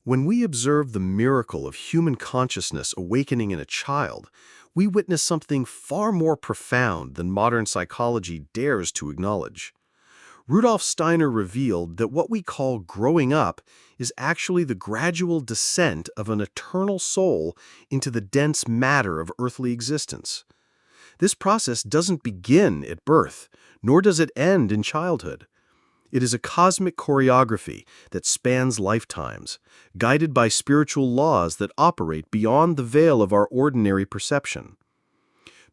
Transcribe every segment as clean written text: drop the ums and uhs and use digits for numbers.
When we observe the miracle of human consciousness awakening in a child, we witness something far more profound than modern psychology dares to acknowledge. Rudolf Steiner revealed that what we call growing up is actually the gradual descent of an eternal soul into the dense matter of earthly existence. This process doesn't begin at birth, nor does it end in childhood. It is a cosmic choreography that spans lifetimes, guided by spiritual laws that operate beyond the veil of our ordinary perception.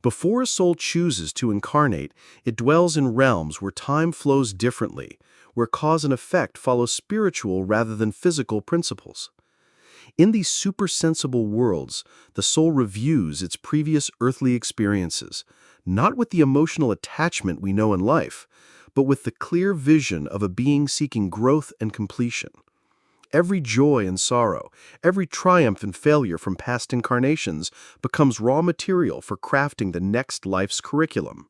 Before a soul chooses to incarnate, it dwells in realms where time flows differently, where cause and effect follow spiritual rather than physical principles. In these supersensible worlds, the soul reviews its previous earthly experiences, not with the emotional attachment we know in life, but with the clear vision of a being seeking growth and completion. Every joy and sorrow, every triumph and failure from past incarnations becomes raw material for crafting the next life's curriculum.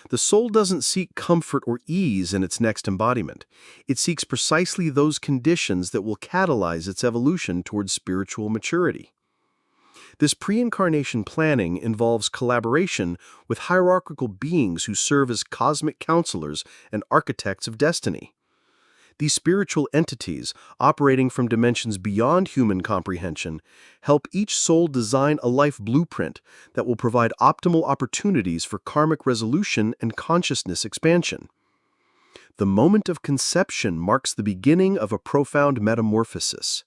The soul doesn't seek comfort or ease in its next embodiment. It seeks precisely those conditions that will catalyze its evolution towards spiritual maturity. This pre-incarnation planning involves collaboration with hierarchical beings who serve as cosmic counselors and architects of destiny. These spiritual entities, operating from dimensions beyond human comprehension, help each soul design a life blueprint that will provide optimal opportunities for karmic resolution and consciousness expansion. The moment of conception marks the beginning of a profound metamorphosis.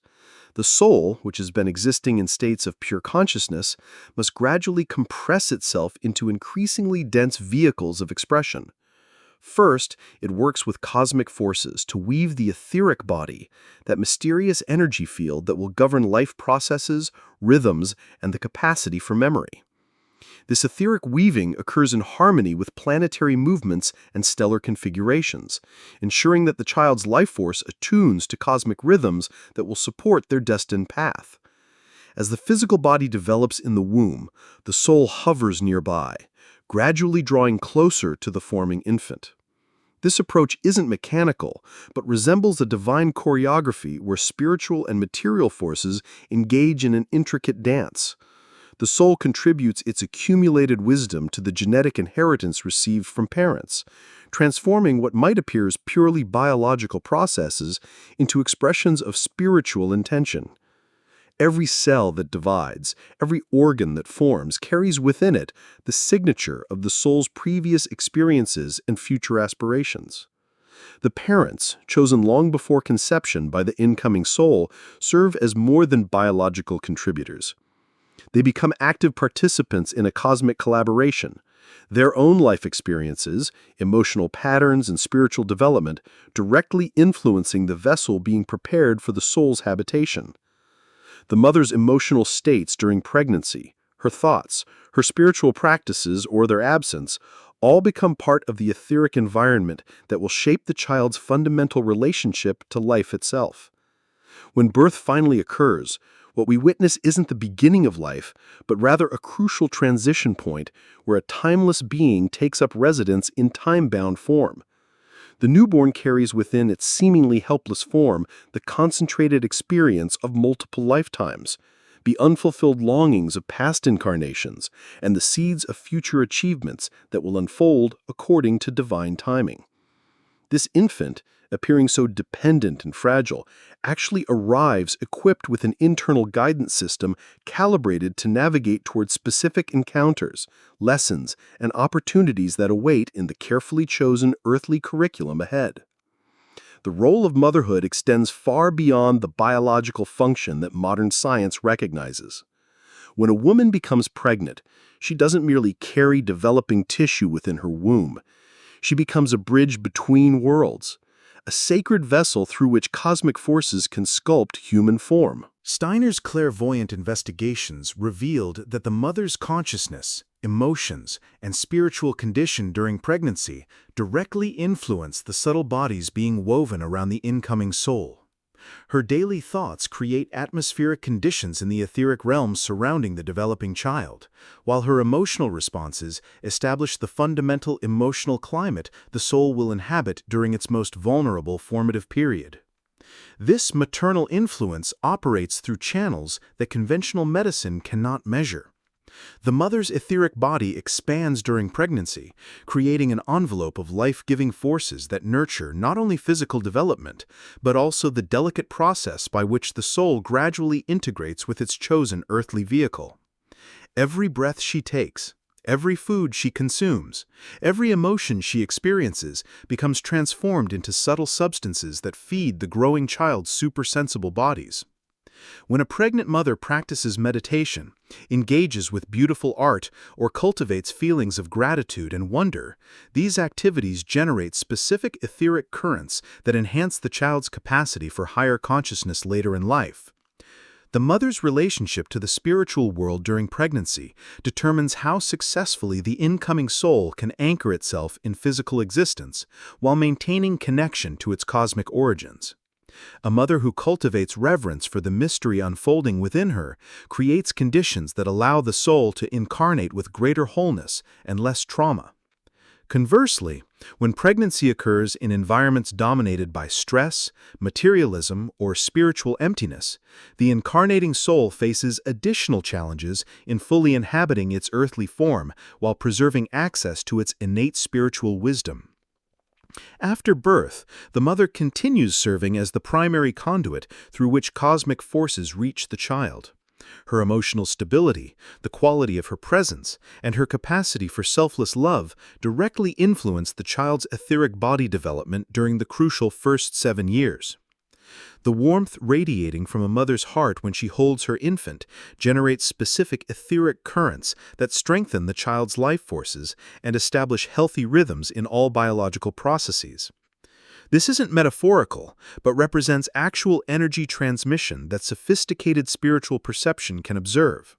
The soul, which has been existing in states of pure consciousness, must gradually compress itself into increasingly dense vehicles of expression. First, it works with cosmic forces to weave the etheric body, that mysterious energy field that will govern life processes, rhythms, and the capacity for memory. This etheric weaving occurs in harmony with planetary movements and stellar configurations, ensuring that the child's life force attunes to cosmic rhythms that will support their destined path. As the physical body develops in the womb, the soul hovers nearby, gradually drawing closer to the forming infant. This approach isn't mechanical, but resembles a divine choreography where spiritual and material forces engage in an intricate dance. The soul contributes its accumulated wisdom to the genetic inheritance received from parents, transforming what might appear as purely biological processes into expressions of spiritual intention. Every cell that divides, every organ that forms, carries within it the signature of the soul's previous experiences and future aspirations. The parents, chosen long before conception by the incoming soul, serve as more than biological contributors. They become active participants in a cosmic collaboration, their own life experiences, emotional patterns, and spiritual development directly influencing the vessel being prepared for the soul's habitation. The mother's emotional states during pregnancy, her thoughts, her spiritual practices, or their absence, all become part of the etheric environment that will shape the child's fundamental relationship to life itself. When birth finally occurs, what we witness isn't the beginning of life, but rather a crucial transition point where a timeless being takes up residence in time-bound form. The newborn carries within its seemingly helpless form the concentrated experience of multiple lifetimes, the unfulfilled longings of past incarnations, and the seeds of future achievements that will unfold according to divine timing. This infant, appearing so dependent and fragile, actually arrives equipped with an internal guidance system calibrated to navigate towards specific encounters, lessons, and opportunities that await in the carefully chosen earthly curriculum ahead. The role of motherhood extends far beyond the biological function that modern science recognizes. When a woman becomes pregnant, she doesn't merely carry developing tissue within her womb. She becomes a bridge between worlds, a sacred vessel through which cosmic forces can sculpt human form. Steiner's clairvoyant investigations revealed that the mother's consciousness, emotions, and spiritual condition during pregnancy directly influence the subtle bodies being woven around the incoming soul. Her daily thoughts create atmospheric conditions in the etheric realms surrounding the developing child, while her emotional responses establish the fundamental emotional climate the soul will inhabit during its most vulnerable formative period. This maternal influence operates through channels that conventional medicine cannot measure. The mother's etheric body expands during pregnancy, creating an envelope of life-giving forces that nurture not only physical development, but also the delicate process by which the soul gradually integrates with its chosen earthly vehicle. Every breath she takes, every food she consumes, every emotion she experiences becomes transformed into subtle substances that feed the growing child's supersensible bodies. When a pregnant mother practices meditation, engages with beautiful art, or cultivates feelings of gratitude and wonder, these activities generate specific etheric currents that enhance the child's capacity for higher consciousness later in life. The mother's relationship to the spiritual world during pregnancy determines how successfully the incoming soul can anchor itself in physical existence while maintaining connection to its cosmic origins. A mother who cultivates reverence for the mystery unfolding within her creates conditions that allow the soul to incarnate with greater wholeness and less trauma. Conversely, when pregnancy occurs in environments dominated by stress, materialism, or spiritual emptiness, the incarnating soul faces additional challenges in fully inhabiting its earthly form while preserving access to its innate spiritual wisdom. After birth, the mother continues serving as the primary conduit through which cosmic forces reach the child. Her emotional stability, the quality of her presence, and her capacity for selfless love directly influence the child's etheric body development during the crucial first 7 years. The warmth radiating from a mother's heart when she holds her infant generates specific etheric currents that strengthen the child's life forces and establish healthy rhythms in all biological processes. This isn't metaphorical, but represents actual energy transmission that sophisticated spiritual perception can observe.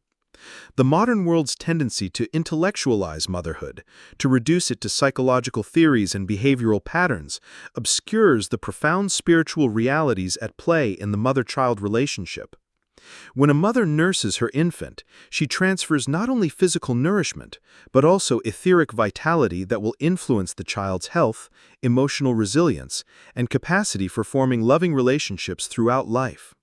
The modern world's tendency to intellectualize motherhood, to reduce it to psychological theories and behavioral patterns, obscures the profound spiritual realities at play in the mother-child relationship. When a mother nurses her infant, she transfers not only physical nourishment, but also etheric vitality that will influence the child's health, emotional resilience, and capacity for forming loving relationships throughout life.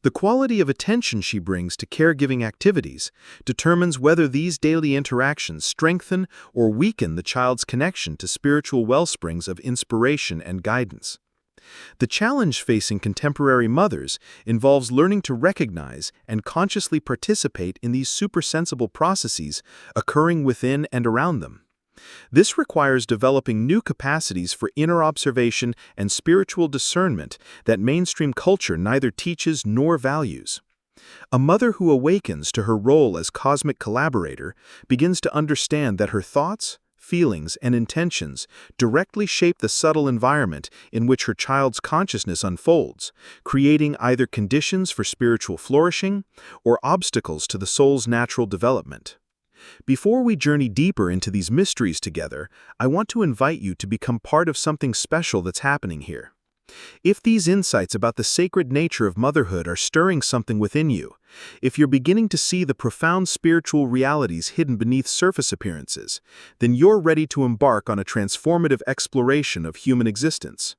The quality of attention she brings to caregiving activities determines whether these daily interactions strengthen or weaken the child's connection to spiritual wellsprings of inspiration and guidance. The challenge facing contemporary mothers involves learning to recognize and consciously participate in these supersensible processes occurring within and around them. This requires developing new capacities for inner observation and spiritual discernment that mainstream culture neither teaches nor values. A mother who awakens to her role as cosmic collaborator begins to understand that her thoughts, feelings, and intentions directly shape the subtle environment in which her child's consciousness unfolds, creating either conditions for spiritual flourishing or obstacles to the soul's natural development. Before we journey deeper into these mysteries together, I want to invite you to become part of something special that's happening here. If these insights about the sacred nature of motherhood are stirring something within you, if you're beginning to see the profound spiritual realities hidden beneath surface appearances, then you're ready to embark on a transformative exploration of human existence.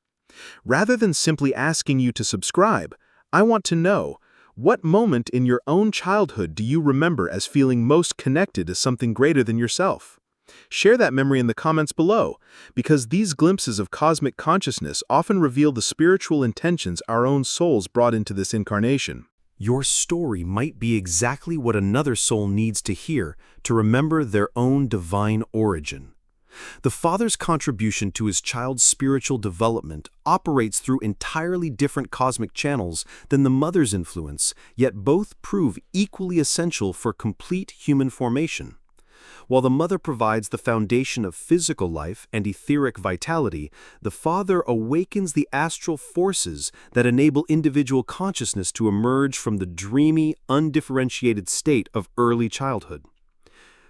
Rather than simply asking you to subscribe, I want to know, what moment in your own childhood do you remember as feeling most connected to something greater than yourself? Share that memory in the comments below, because these glimpses of cosmic consciousness often reveal the spiritual intentions our own souls brought into this incarnation. Your story might be exactly what another soul needs to hear to remember their own divine origin. The father's contribution to his child's spiritual development operates through entirely different cosmic channels than the mother's influence, yet both prove equally essential for complete human formation. While the mother provides the foundation of physical life and etheric vitality, the father awakens the astral forces that enable individual consciousness to emerge from the dreamy, undifferentiated state of early childhood.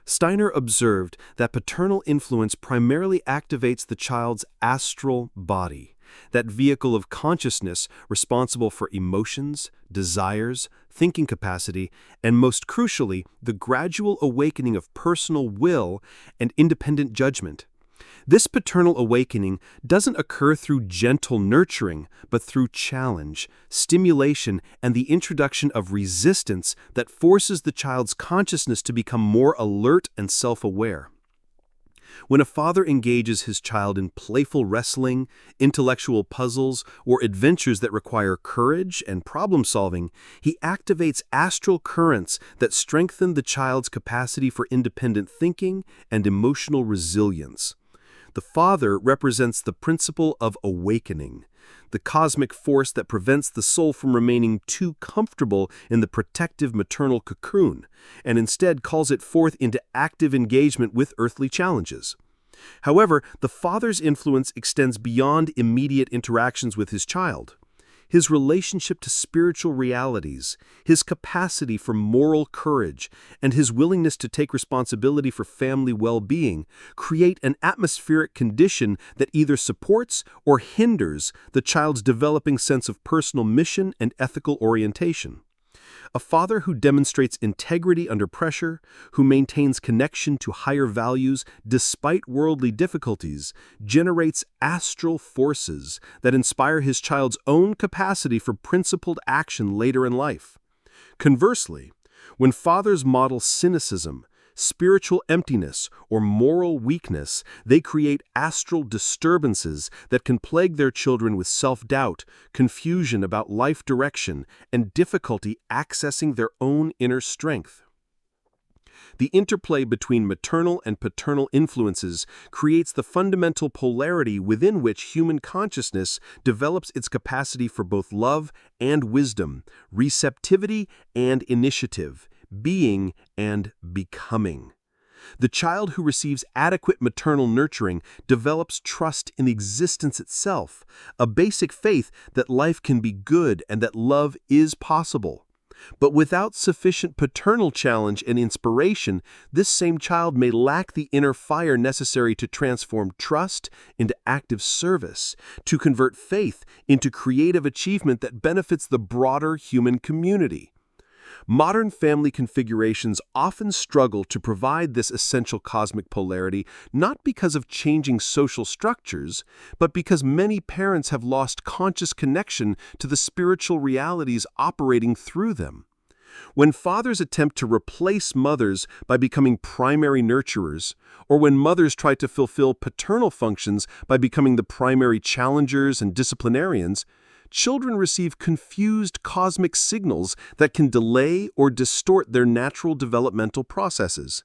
Steiner observed that paternal influence primarily activates the child's astral body, that vehicle of consciousness responsible for emotions, desires, thinking capacity, and most crucially, the gradual awakening of personal will and independent judgment. This paternal awakening doesn't occur through gentle nurturing, but through challenge, stimulation, and the introduction of resistance that forces the child's consciousness to become more alert and self-aware. When a father engages his child in playful wrestling, intellectual puzzles, or adventures that require courage and problem-solving, he activates astral currents that strengthen the child's capacity for independent thinking and emotional resilience. The father represents the principle of awakening, the cosmic force that prevents the soul from remaining too comfortable in the protective maternal cocoon, and instead calls it forth into active engagement with earthly challenges. However, the father's influence extends beyond immediate interactions with his child. His relationship to spiritual realities, his capacity for moral courage, and his willingness to take responsibility for family well-being create an atmospheric condition that either supports or hinders the child's developing sense of personal mission and ethical orientation. A father who demonstrates integrity under pressure, who maintains connection to higher values despite worldly difficulties, generates astral forces that inspire his child's own capacity for principled action later in life. Conversely, when fathers model cynicism, spiritual emptiness, or moral weakness, they create astral disturbances that can plague their children with self-doubt, confusion about life direction, and difficulty accessing their own inner strength. The interplay between maternal and paternal influences creates the fundamental polarity within which human consciousness develops its capacity for both love and wisdom, receptivity and initiative, being and becoming. The child who receives adequate maternal nurturing develops trust in existence itself, a basic faith that life can be good and that love is possible. But without sufficient paternal challenge and inspiration, this same child may lack the inner fire necessary to transform trust into active service, to convert faith into creative achievement that benefits the broader human community. Modern family configurations often struggle to provide this essential cosmic polarity not because of changing social structures, but because many parents have lost conscious connection to the spiritual realities operating through them. When fathers attempt to replace mothers by becoming primary nurturers, or when mothers try to fulfill paternal functions by becoming the primary challengers and disciplinarians, children receive confused cosmic signals that can delay or distort their natural developmental processes.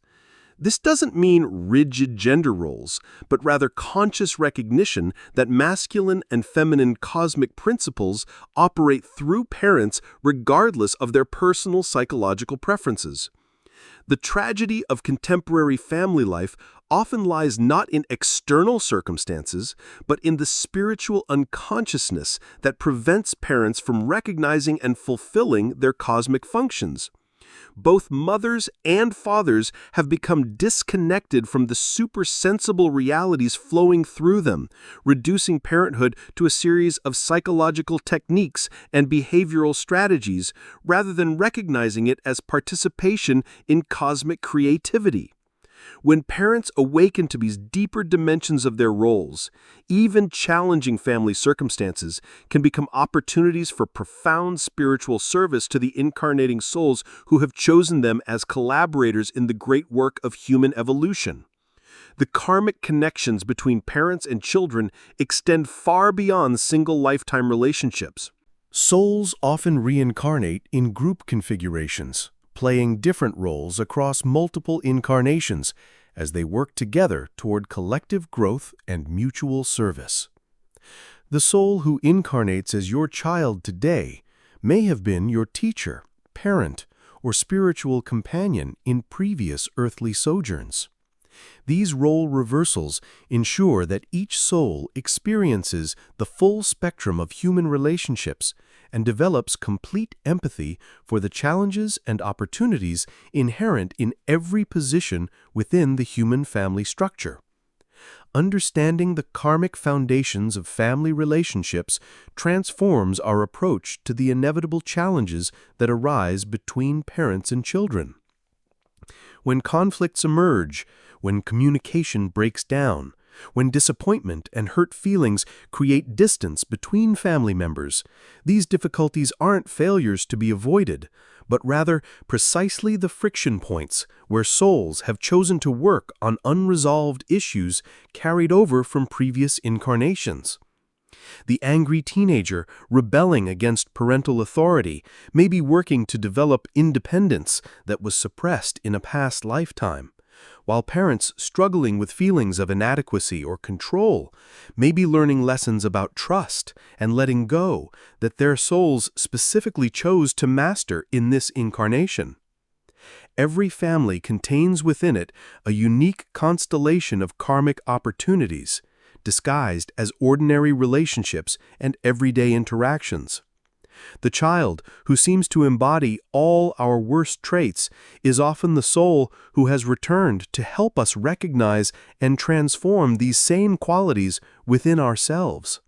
This doesn't mean rigid gender roles, but rather conscious recognition that masculine and feminine cosmic principles operate through parents regardless of their personal psychological preferences. The tragedy of contemporary family life often lies not in external circumstances, but in the spiritual unconsciousness that prevents parents from recognizing and fulfilling their cosmic functions. Both mothers and fathers have become disconnected from the supersensible realities flowing through them, reducing parenthood to a series of psychological techniques and behavioral strategies, rather than recognizing it as participation in cosmic creativity. When parents awaken to these deeper dimensions of their roles, even challenging family circumstances can become opportunities for profound spiritual service to the incarnating souls who have chosen them as collaborators in the great work of human evolution. The karmic connections between parents and children extend far beyond single lifetime relationships. Souls often reincarnate in group configurations, playing different roles across multiple incarnations as they work together toward collective growth and mutual service. The soul who incarnates as your child today may have been your teacher, parent, or spiritual companion in previous earthly sojourns. These role reversals ensure that each soul experiences the full spectrum of human relationships and develops complete empathy for the challenges and opportunities inherent in every position within the human family structure. Understanding the karmic foundations of family relationships transforms our approach to the inevitable challenges that arise between parents and children. When conflicts emerge, when communication breaks down, When disappointment and hurt feelings create distance between family members, these difficulties aren't failures to be avoided, but rather precisely the friction points where souls have chosen to work on unresolved issues carried over from previous incarnations. The angry teenager rebelling against parental authority may be working to develop independence that was suppressed in a past lifetime, while parents struggling with feelings of inadequacy or control may be learning lessons about trust and letting go that their souls specifically chose to master in this incarnation. Every family contains within it a unique constellation of karmic opportunities, disguised as ordinary relationships and everyday interactions. The child, who seems to embody all our worst traits, is often the soul who has returned to help us recognize and transform these same qualities within ourselves.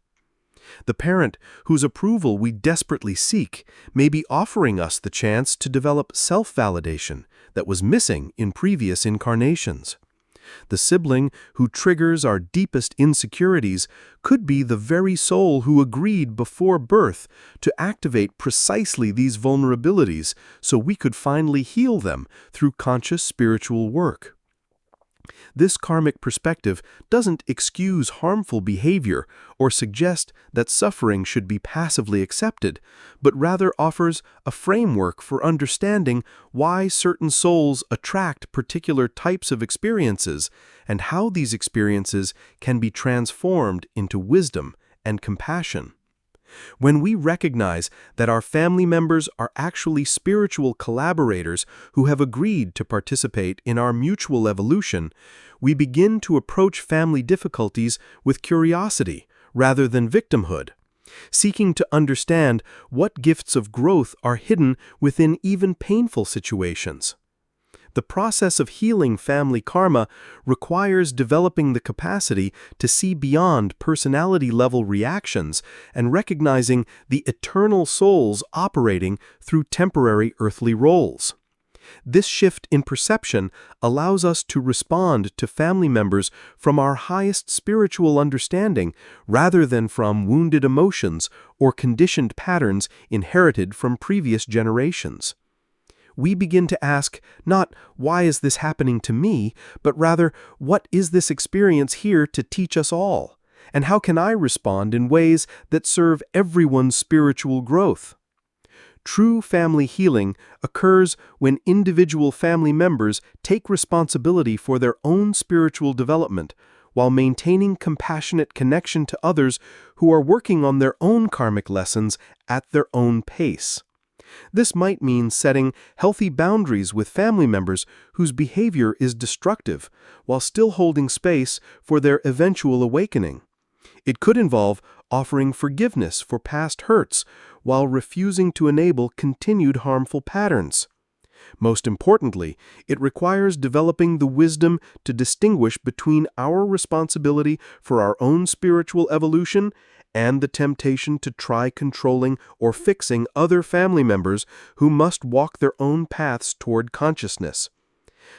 The parent whose approval we desperately seek may be offering us the chance to develop self-validation that was missing in previous incarnations. The sibling who triggers our deepest insecurities could be the very soul who agreed before birth to activate precisely these vulnerabilities so we could finally heal them through conscious spiritual work. This karmic perspective doesn't excuse harmful behavior or suggest that suffering should be passively accepted, but rather offers a framework for understanding why certain souls attract particular types of experiences and how these experiences can be transformed into wisdom and compassion. When we recognize that our family members are actually spiritual collaborators who have agreed to participate in our mutual evolution, we begin to approach family difficulties with curiosity rather than victimhood, seeking to understand what gifts of growth are hidden within even painful situations. The process of healing family karma requires developing the capacity to see beyond personality-level reactions and recognizing the eternal souls operating through temporary earthly roles. This shift in perception allows us to respond to family members from our highest spiritual understanding rather than from wounded emotions or conditioned patterns inherited from previous generations. We begin to ask not, why is this happening to me, but rather, what is this experience here to teach us all? And how can I respond in ways that serve everyone's spiritual growth? True family healing occurs when individual family members take responsibility for their own spiritual development while maintaining compassionate connection to others who are working on their own karmic lessons at their own pace. This might mean setting healthy boundaries with family members whose behavior is destructive, while still holding space for their eventual awakening. It could involve offering forgiveness for past hurts, while refusing to enable continued harmful patterns. Most importantly, it requires developing the wisdom to distinguish between our responsibility for our own spiritual evolution and the temptation to try controlling or fixing other family members who must walk their own paths toward consciousness.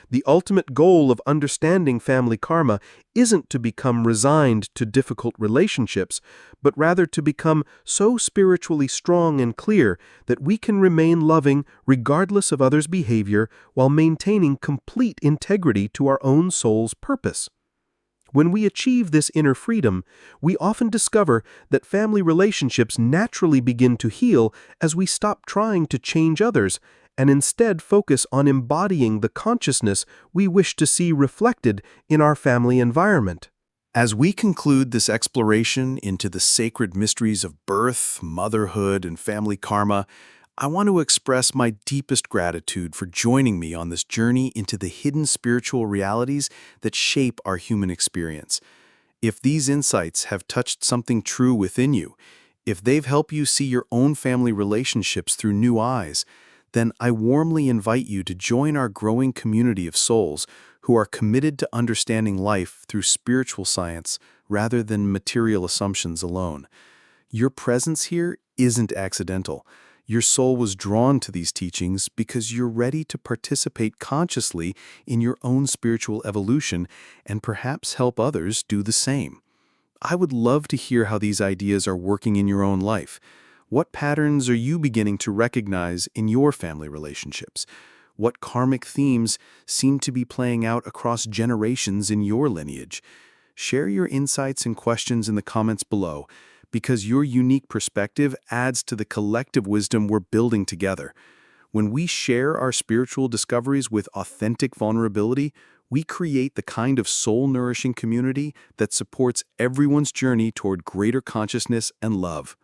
The ultimate goal of understanding family karma isn't to become resigned to difficult relationships, but rather to become so spiritually strong and clear that we can remain loving regardless of others' behavior while maintaining complete integrity to our own soul's purpose. When we achieve this inner freedom, we often discover that family relationships naturally begin to heal as we stop trying to change others and instead focus on embodying the consciousness we wish to see reflected in our family environment. As we conclude this exploration into the sacred mysteries of birth, motherhood, and family karma, I want to express my deepest gratitude for joining me on this journey into the hidden spiritual realities that shape our human experience. If these insights have touched something true within you, if they've helped you see your own family relationships through new eyes, then I warmly invite you to join our growing community of souls who are committed to understanding life through spiritual science rather than material assumptions alone. Your presence here isn't accidental. Your soul was drawn to these teachings because you're ready to participate consciously in your own spiritual evolution and perhaps help others do the same. I would love to hear how these ideas are working in your own life. What patterns are you beginning to recognize in your family relationships? What karmic themes seem to be playing out across generations in your lineage? Share your insights and questions in the comments below, because your unique perspective adds to the collective wisdom we're building together. When we share our spiritual discoveries with authentic vulnerability, we create the kind of soul-nourishing community that supports everyone's journey toward greater consciousness and love.